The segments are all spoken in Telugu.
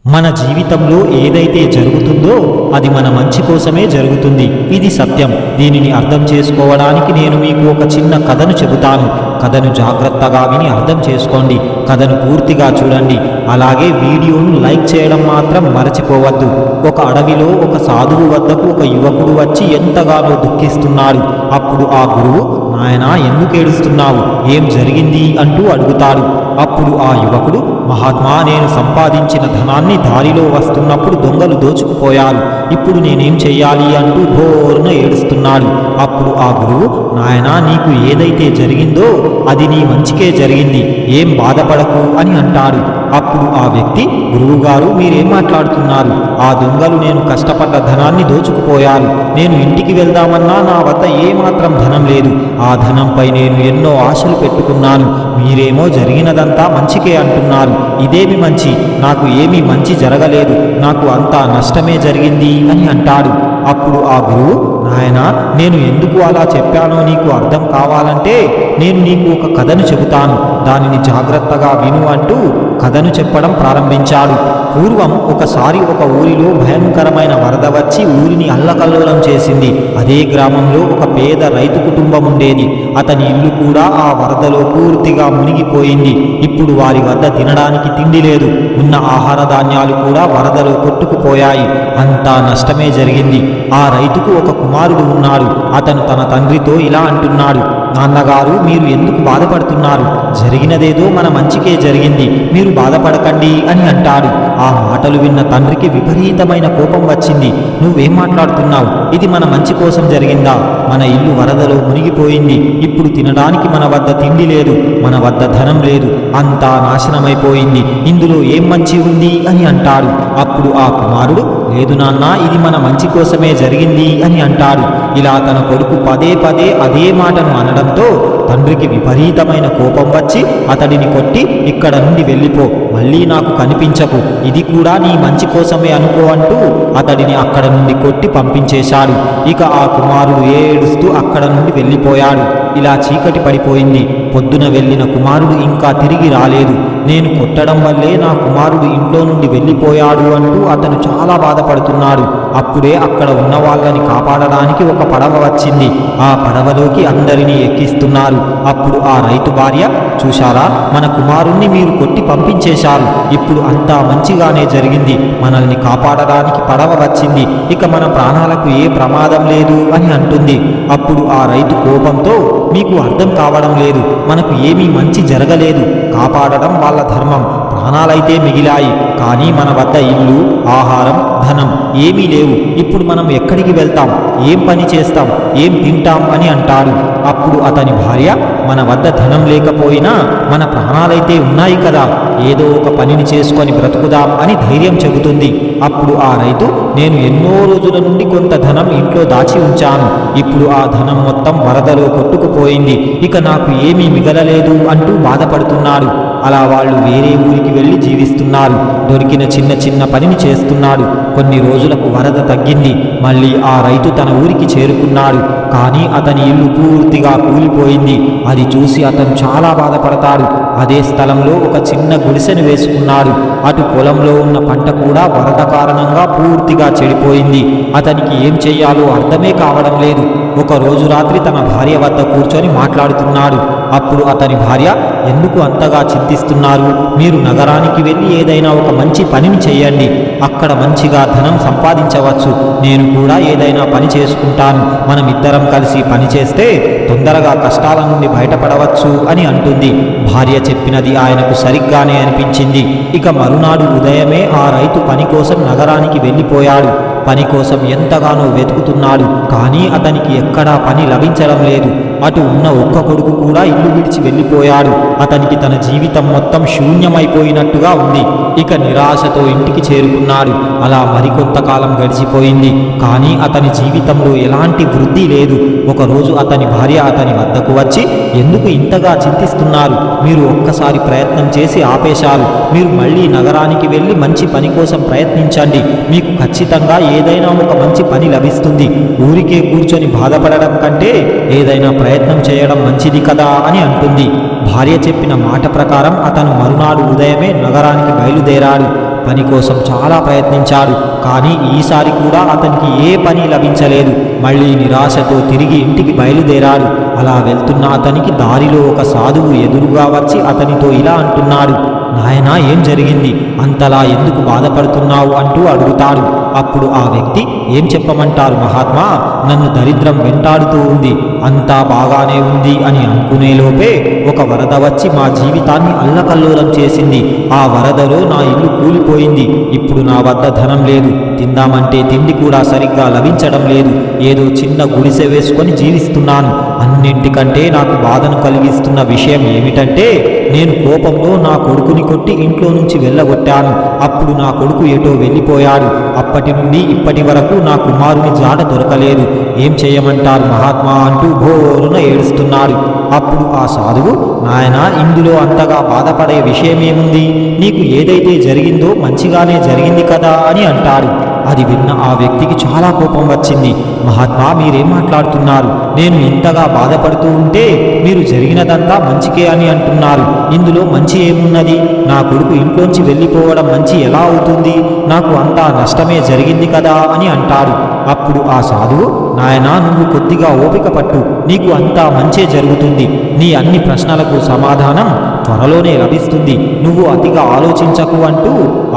మన జీవితంలో ఏదైతే జరుగుతుందో అది మన మంచి కోసమే జరుగుతుంది. ఇది సత్యం. దీనిని అర్థం చేసుకోవడానికి నేను మీకు ఒక చిన్న కథను చెబుతాను. కథను జాగ్రత్తగా విని అర్థం చేసుకోండి. కథను పూర్తిగా చూడండి. అలాగే వీడియోను లైక్ చేయడం మాత్రం మరచిపోవద్దు. ఒక అడవిలో ఒక సాధువు వద్దకు ఒక యువకుడు వచ్చి ఎంతగానో దుఃఖిస్తున్నాడు. అప్పుడు ఆ గురువు, నాయనా, ఎందుకు ఏడుస్తున్నావు? ఏం జరిగింది అంటూ అడుగుతాడు. అప్పుడు ఆ యువకుడు, మహాత్మా, నేను సంపాదించిన ధనాన్ని దారిలో వస్తున్నప్పుడు దొంగలు దోచుకుపోయారు. ఇప్పుడు నేనేం చెయ్యాలి అంటూ బోరున ఏడుస్తున్నాడు. అప్పుడు ఆ గురువు, నాయనా, నీకు ఏదైతే జరిగిందో అది నీ మంచికే జరిగింది. ఏం బాధపడకు అని అంటాడు. అప్పుడు ఆ వ్యక్తి, గురువుగారు, మీరేం మాట్లాడుతున్నారు? ఆ దొంగలు నేను కష్టపడ్డ ధనాన్ని దోచుకుపోయారు. నేను ఇంటికి వెళ్దామన్నా నా వద్ద ఏమాత్రం ధనం లేదు. ఆ ధనంపై నేను ఎన్నో ఆశలు పెట్టుకున్నాను. మీరేమో జరిగినదంతా మంచికే అంటున్నారు. ఇదేమి మంచి? నాకు ఏమీ మంచి జరగలేదు. నాకు అంతా నష్టమే జరిగింది అని అంటాడు. అప్పుడు ఆ గురువు, నాయనా, నేను ఎందుకు అలా చెప్పానో నీకు అర్థం కావాలంటే నేను నీకు ఒక కథను చెబుతాను. దానిని జాగ్రత్తగా విను అంటూ కథను చెప్పడం ప్రారంభించాడు. పూర్వం ఒకసారి ఒక ఊరిలో భయంకరమైన వరద వచ్చి ఊరిని అల్లకల్లోలం చేసింది. అదే గ్రామంలో ఒక పేద రైతు కుటుంబం ఉండేది. అతని ఇల్లు కూడా ఆ వరదలో పూర్తిగా మునిగిపోయింది. ఇప్పుడు వారి వద్ద తినడానికి తిండి లేదు. ఉన్న ఆహార ధాన్యాలు కూడా వరదలో కొట్టుకుపోయాయి. అంతా నష్టమే జరిగింది. ఆ రైతుకు ఒక కుమారుడు ఉన్నాడు. అతను తన తండ్రితో ఇలా అంటున్నాడు, నాన్నగారు, మీరు ఎందుకు బాధపడుతున్నారు? జరిగినదేదో మన మంచికే జరిగింది. మీరు బాధపడకండి అని అంటాడు. ఆ మాటలు విన్న తండ్రికి విపరీతమైన కోపం వచ్చింది. నువ్వేం మాట్లాడుతున్నావు? ఇది మన మంచి కోసం జరిగిందా? మన ఇల్లు వరదలో మునిగిపోయింది. ఇప్పుడు తినడానికి మన వద్ద తిండి లేదు. మన వద్ద ధనం లేదు. అంతా నాశనమైపోయింది. ఇందులో ఏం మంచి ఉంది అని అంటాడు. అప్పుడు ఆ కుమారుడు, లేదు నాన్న, ఇది మన మంచి కోసమే జరిగింది అని అంటాడు. ఇలా తన కొడుకు పదే పదే అదే మాటను అనడంతో తండ్రికి విపరీతమైన కోపం వచ్చి అతడిని కొట్టి, ఇక్కడ నుండి వెళ్ళిపో, మళ్ళీ నాకు కనిపించకు, ఇది కూడా నీ మంచి కోసమే అనుకో అంటూ అతడిని అక్కడ నుండి కొట్టి పంపించేశాడు. ఇక ఆ కుమారుడు ఏడుస్తూ అక్కడ నుండి వెళ్ళిపోయాడు. ఇలా చీకటి పడిపోయింది. పొద్దున వెళ్ళిన కుమారుడు ఇంకా తిరిగి రాలేదు. నేను కొట్టడం వల్లే నా కుమారుడు ఇంట్లో నుండి వెళ్ళిపోయాడు అంటూ అతను చాలా బాధపడుతున్నాడు. అప్పుడే అక్కడ ఉన్న వాళ్ళని కాపాడడానికి ఒక పడవ వచ్చింది. ఆ పడవలోకి అందరినీ ఎక్కిస్తున్నారు. అప్పుడు ఆ రైతు భార్య, చూశారా, మన కుమారుణ్ణి మీరు కొట్టి పంపించేశారు. ఇప్పుడు అంతా మంచిగానే జరిగింది. మనల్ని కాపాడడానికి పడవ వచ్చింది. ఇక మన ప్రాణాలకు ఏ ప్రమాదం లేదు అని అంటుంది. అప్పుడు ఆ రైతు కోపంతో, మీకు అర్థం కావడం లేదు. మనకు ఏమీ మంచి జరగలేదు. కాపాడడం వాళ్ళ ధర్మం. ప్రాణాలైతే మిగిలాయి. కానీ మన వద్ద ఇల్లు, ఆహారం, ధనం ఏమీ లేవు. ఇప్పుడు మనం ఎక్కడికి వెళ్తాం? ఏం పని చేస్తాం? ఏం తింటాం అని అంటాడు. అప్పుడు అతని భార్య, మన వద్ద ధనం లేకపోయినా మన ప్రాణాలైతే ఉన్నాయి కదా, ఏదో ఒక పనిని చేసుకొని బ్రతుకుదాం అని ధైర్యం చెబుతుంది. అప్పుడు ఆ రైతు, నేను ఎన్నో రోజుల నుండి కొంత ధనం ఇంట్లో దాచి ఉంచాను. ఇప్పుడు ఆ ధనం మొత్తం వరదలో కొట్టుకుపోయింది. ఇక నాకు ఏమీ మిగలలేదు అంటూ బాధపడుతున్నాడు. అలా వాళ్ళు వేరే ఊరికి వెళ్ళి జీవిస్తున్నారు. దొరికిన చిన్న చిన్న పనిని చేస్తున్నాడు. కొన్ని రోజులకు వరద తగ్గింది. మళ్ళీ ఆ రైతు తన ఊరికి చేరుకున్నాడు. కానీ అతని ఇల్లు పూర్తిగా కూలిపోయింది. అది చూసి అతను చాలా బాధపడతాడు. అదే స్థలంలో ఒక చిన్న గుడిసెను వేసుకున్నాడు. అటు పొలంలో ఉన్న పంట కూడా వరద కారణంగా పూర్తిగా చెడిపోయింది. అతనికి ఏం చెయ్యాలో అర్థమే కావడం లేదు. ఒక రోజు రాత్రి తన భార్య వద్ద కూర్చొని మాట్లాడుతున్నాడు. అప్పుడు అతని భార్య, ఎందుకు అంతగా చింతిస్తున్నారు? మీరు నగరానికి వెళ్ళి ఏదైనా ఒక మంచి పనిని చేయండి. అక్కడ మంచిగా ధనం సంపాదించవచ్చు. నేను కూడా ఏదైనా పని చేసుకుంటాను. మనం ఇద్దరం కలిసి పని చేస్తే తొందరగా కష్టాల నుండి బయటపడవచ్చు అని అంటుంది. భార్య చెప్పినది ఆయనకు సరిగ్గానే అనిపించింది. ఇక మరునాడు ఉదయమే ఆ రైతు పని కోసం నగరానికి వెళ్ళిపోయాడు. పని కోసం ఎంతగానో వెతుకుతున్నాడు. కానీ అతనికి ఎక్కడా పని లభించడం లేదు. అటు ఉన్న ఒక్క కొడుకు కూడా ఇల్లు విడిచి వెళ్ళిపోయాడు. అతనికి తన జీవితం మొత్తం శూన్యమైపోయినట్టుగా ఉంది. ఇక నిరాశతో ఇంటికి చేరుకున్నాడు. అలా మరికొంతకాలం గడిచిపోయింది. కానీ అతని జీవితంలో ఎలాంటి వృద్ధి లేదు. ఒకరోజు అతని భార్య అతని వద్దకు వచ్చి, ఎందుకు ఇంతగా చింతిస్తున్నారు? మీరు ఒక్కసారి ప్రయత్నం చేసి ఆపేశారు. మీరు మళ్ళీ నగరానికి వెళ్ళి మంచి పని కోసం ప్రయత్నించండి. మీకు ఖచ్చితంగా ఏదైనా ఒక మంచి పని లభిస్తుంది. ఊరికే కూర్చొని బాధపడడం కంటే ఏదైనా ప్రయత్నం చేయడం మంచిది కదా అని అంటుంది. భార్య చెప్పిన మాట ప్రకారం అతను మరునాడు ఉదయమే నగరానికి బయలుదేరాడు. పని కోసం చాలా ప్రయత్నించాడు. కానీ ఈసారి కూడా అతనికి ఏ పని లభించలేదు. మళ్ళీ నిరాశతో తిరిగి ఇంటికి బయలుదేరాడు. అలా వెళ్తున్న అతనికి దారిలో ఒక సాధువు ఎదురుగా వచ్చి అతనితో ఇలా అంటున్నాడు, నాయనా, ఏం జరిగింది? అంతలా ఎందుకు బాధపడుతున్నావు అంటూ అడుగుతాడు. అప్పుడు ఆ వ్యక్తి, ఏం చెప్పమంటారు మహాత్మా, నన్ను దరిద్రం వెంటాడుతూ ఉంది, అంతా బాగానే ఉంది అని అనుకునేలోపే ఒక వరద వచ్చి మా జీవితాన్ని అల్లకల్లోలం చేసింది. ఆ వరదలో నా ఇల్లు కూలిపోయింది. ఇప్పుడు నా వద్ద ధనం లేదు, తిందామంటే తిండి కూడా సరిగ్గా లభించడం లేదు. ఏదో చిన్న గుడిసె వేసుకొని జీవిస్తున్నాను. అన్నింటికంటే నాకు బాధను కలిగిస్తున్న విషయం ఏమిటంటే, నేను కోపంలో నా కొడుకుని కొట్టి ఇంట్లో నుంచి వెళ్ళగొట్టాను. అప్పుడు నా కొడుకు ఎటో వెళ్ళిపోయాడు. అప్పటి నుండి ఇప్పటి వరకు నా కుమారుని జాడ దొరకలేదు. ఏం చేయమంటారు మహాత్మా అంటూ భోరున ఏడుస్తున్నాడు. అప్పుడు ఆ సాధువు, నాయనా, ఇందులో అంతగా బాధపడే విషయమేముంది? నీకు ఏదైతే జరిగిందో మంచిగానే జరిగింది కదా అని అంటాడు. అది విన్న ఆ వ్యక్తికి చాలా కోపం వచ్చింది. మహాత్మా, మీరేం మాట్లాడుతున్నారు? నేను ఇంతగా బాధపడుతూ ఉంటే మీరు జరిగినదంతా మంచికే అని అంటున్నారు. ఇందులో మంచి ఏమున్నది? నా కొడుకు ఇంట్లోంచి వెళ్ళిపోవడం మంచి ఎలా అవుతుంది? నాకు అంతా నష్టమే జరిగింది కదా అని అంటాడు. అప్పుడు ఆ సాధువు, నాయనా, నువ్వు కొద్దిగా ఓపిక పట్టు, నీకు అంతా మంచే జరుగుతుంది. నీ అన్ని ప్రశ్నలకు సమాధానం త్వరలోనే లభిస్తుంది. నువ్వు అతిగా ఆలోచించకు అంటూ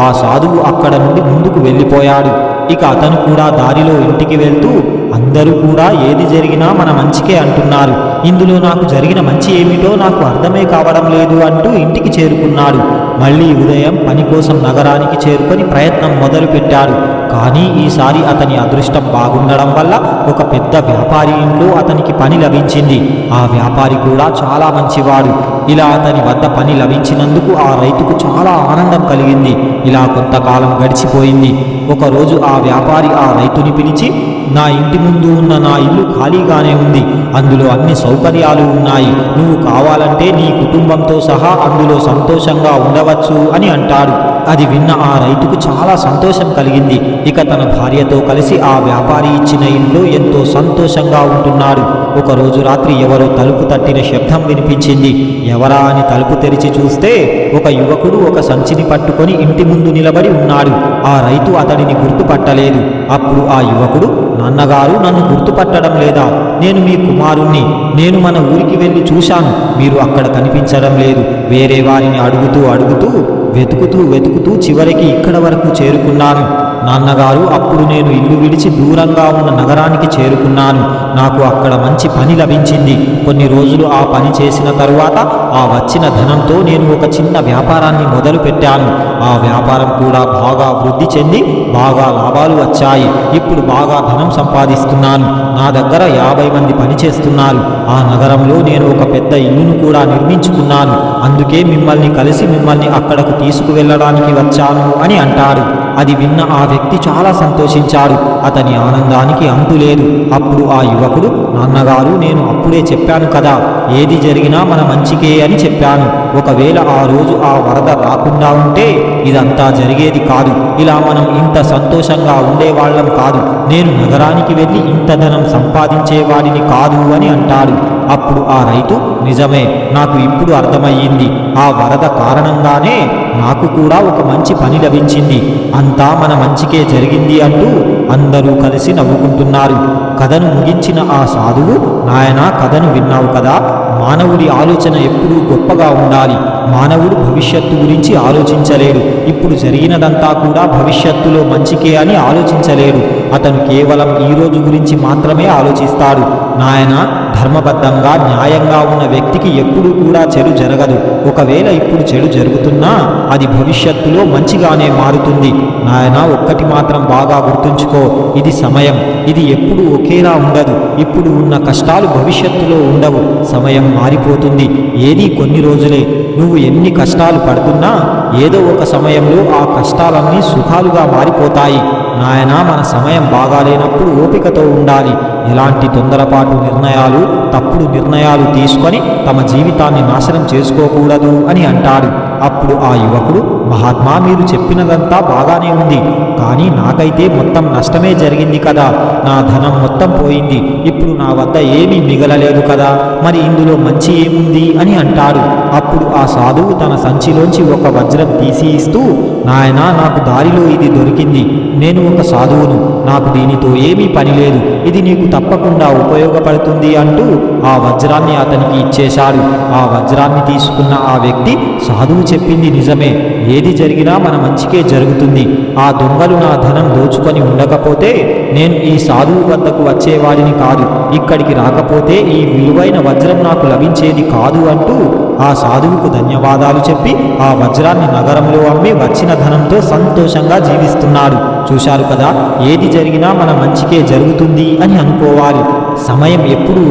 ఆ సాధువు అక్కడ నుండి ముందుకు వెళ్ళిపోయాడు. ఇక అతను కూడా దారిలో ఇంటికి వెళ్తూ, అందరూ కూడా ఏది జరిగినా మన మంచికే అంటున్నారు. ఇందులో నాకు జరిగిన మంచి ఏమిటో నాకు అర్థమే కావడం లేదు అంటూ ఇంటికి చేరుకున్నాడు. మళ్ళీ ఉదయం పని కోసం నగరానికి చేరుకొని ప్రయత్నం మొదలుపెట్టాడు. కానీ ఈసారి అతని అదృష్టం బాగుండడం వల్ల ఒక పెద్ద వ్యాపారి ఇంట్లో అతనికి పని లభించింది. ఆ వ్యాపారి కూడా చాలా మంచివాడు. ఇలా అతని వద్ద పని లభించినందుకు ఆ రైతుకు చాలా ఆనందం కలిగింది. ఇలా కొంతకాలం గడిచిపోయింది. ఒకరోజు ఆ వ్యాపారి ఆ రైతుని పిలిచి, నా ఇంటి ముందు ఉన్న నా ఇల్లు ఖాళీగానే ఉంది. అందులో అన్ని సౌకర్యాలు ఉన్నాయి. నువ్వు కావాలంటే నీ కుటుంబంతో సహా అందులో సంతోషంగా ఉండవచ్చు అని అంటాడు. అది విన్న ఆ రైతుకు చాలా సంతోషం కలిగింది. ఇక తన భార్యతో కలిసి ఆ వ్యాపారి ఇచ్చిన ఇంట్లో ఎంతో సంతోషంగా ఉంటున్నాడు. ఒకరోజు రాత్రి ఎవరో తలుపు తట్టిన శబ్దం వినిపించింది. ఎవరా అని తలుపు తెరిచి చూస్తే ఒక యువకుడు ఒక సంచిని పట్టుకొని ఇంటి ముందు నిలబడి ఉన్నాడు. ఆ రైతు అతడిని గుర్తుపట్టలేదు. అప్పుడు ఆ యువకుడు, నాన్నగారు, నన్ను గుర్తుపట్టడం లేదా? నేను మీ కుమారుణ్ణి. నేను మన ఊరికి వెళ్ళి చూశాను, మీరు అక్కడ కనిపించడం లేదు. వేరే వారిని అడుగుతూ వెతుకుతూ చివరికి ఇక్కడ వరకు చేరుకున్నాను. నాన్నగారు, అప్పుడు నేను ఇల్లు విడిచి దూరంగా ఉన్న నగరానికి చేరుకున్నాను. నాకు అక్కడ మంచి పని లభించింది. కొన్ని రోజులు ఆ పని చేసిన తరువాత ఆ వచ్చిన ధనంతో నేను ఒక చిన్న వ్యాపారాన్ని మొదలు పెట్టాను. ఆ వ్యాపారం కూడా బాగా వృద్ధి చెంది బాగా లాభాలు వచ్చాయి. ఇప్పుడు బాగా ధనం సంపాదిస్తున్నాను. నా దగ్గర 50 మంది పనిచేస్తున్నారు. ఆ నగరంలో నేను ఒక పెద్ద ఇల్లును కూడా నిర్మించుకున్నాను. అందుకే మిమ్మల్ని కలిసి మిమ్మల్ని అక్కడకు తీసుకువెళ్ళడానికి వచ్చాను అని అంటాడు. అది విన్న ఆ వ్యక్తి చాలా సంతోషించాడు. అతని ఆనందానికి అంతులేదు. అప్పుడు ఆ యువకుడు, నాన్నగారు, నేను అప్పుడే చెప్పాను కదా, ఏది జరిగినా మన మంచికే అని చెప్పాను. ఒకవేళ ఆ రోజు ఆ వరద రాకుండా ఉంటే ఇదంతా జరిగేది కాదు. ఇలా మనం ఇంత సంతోషంగా ఉండేవాళ్ళం కాదు. నేను నగరానికి వెళ్ళి ఇంత ధనం సంపాదించేవాడిని కాదు అని అంటాడు. అప్పుడు ఆ రైతు, నిజమే, నాకు ఇప్పుడు అర్థమయ్యింది. ఆ వరద కారణంగానే నాకు కూడా ఒక మంచి పని లభించింది. అంతా మన మంచికే జరిగింది అంటూ అందరూ కలిసి నవ్వుకుంటున్నారు. కథను ముగించిన ఆ సాధువు, నాయనా, కథను విన్నావు కదా, మానవుడి ఆలోచన ఎప్పుడూ గొప్పగా ఉండాలి. మానవుడు భవిష్యత్తు గురించి ఆలోచించలేడు. ఇప్పుడు జరిగినదంతా కూడా భవిష్యత్తులో మంచికే అని ఆలోచించలేడు. అతను కేవలం ఈ రోజు గురించి మాత్రమే ఆలోచిస్తాడు. నాయన, ధర్మబద్ధంగా న్యాయంగా ఉన్న వ్యక్తికి ఎప్పుడూ కూడా చెడు జరగదు. ఒకవేళ ఇప్పుడు చెడు జరుగుతున్నా అది భవిష్యత్తులో మంచిగానే మారుతుంది. నాయన, ఒక్కటి మాత్రం బాగా గుర్తుంచుకో, ఇది సమయం. ఇది ఎప్పుడు ఒకేలా ఉండదు. ఇప్పుడు ఉన్న కష్టాలు భవిష్యత్తులో ఉండవు. సమయం మారిపోతుంది. ఏది కొన్ని రోజులే. నువ్వు ఎన్ని కష్టాలు పడుతున్నా ఏదో ఒక సమయంలో ఆ కష్టాలన్నీ సుఖాలుగా మారిపోతాయి. నాయనా, మన సమయం బాగాలేనప్పుడు ఓపికతో ఉండాలి. ఎలాంటి తొందరపాటు నిర్ణయాలు, తప్పుడు నిర్ణయాలు తీసుకొని తమ జీవితాన్ని నాశనం చేసుకోకూడదు అని అంటాడు. అప్పుడు ఆ యువకుడు, మహాత్మా, మీరు చెప్పినదంతా బాగానే ఉంది, కానీ నాకైతే మొత్తం నష్టమే జరిగింది కదా. నా ధనం మొత్తం పోయింది. ఇప్పుడు నా వద్ద ఏమీ మిగలలేదు కదా. మరి ఇందులో మంచి ఏముంది అని అంటాడు. అప్పుడు ఆ సాధువు తన సంచిలోంచి ఒక వజ్రం తీసి ఇస్తూ, నాయనా, నాకు దారిలో ఇది దొరికింది. నేను ఒక సాధువును, నాకు దీనితో ఏమీ పని లేదు. ఇది నీకు తప్పకుండా ఉపయోగపడుతుంది అంటూ ఆ వజ్రాన్ని అతనికి ఇచ్చేశాడు. ఆ వజ్రాన్ని తీసుకున్న ఆ వ్యక్తి, సాధువు చెప్పింది నిజమే, ఏది జరిగినా మన మంచికే జరుగుతుంది. ఆ దొంగలు నా ధనం దోచుకొని ఉండకపోతే నేను ఈ సాధువు వద్దకు వచ్చేవాడిని కాదు. ఇక్కడికి రాకపోతే ఈ విలువైన వజ్రం నాకు లభించేది కాదు అంటూ ఆ సాధువుకు ధన్యవాదాలు చెప్పి ఆ వజ్రాన్ని నగరంలో అమ్మి వచ్చిన ధనంతో సంతోషంగా జీవిస్తున్నాడు. చూశారు కదా, ఏది జరిగినా మన మంచికే జరుగుతుంది అని అనుకోవాలి. సమయం ఎప్పుడూ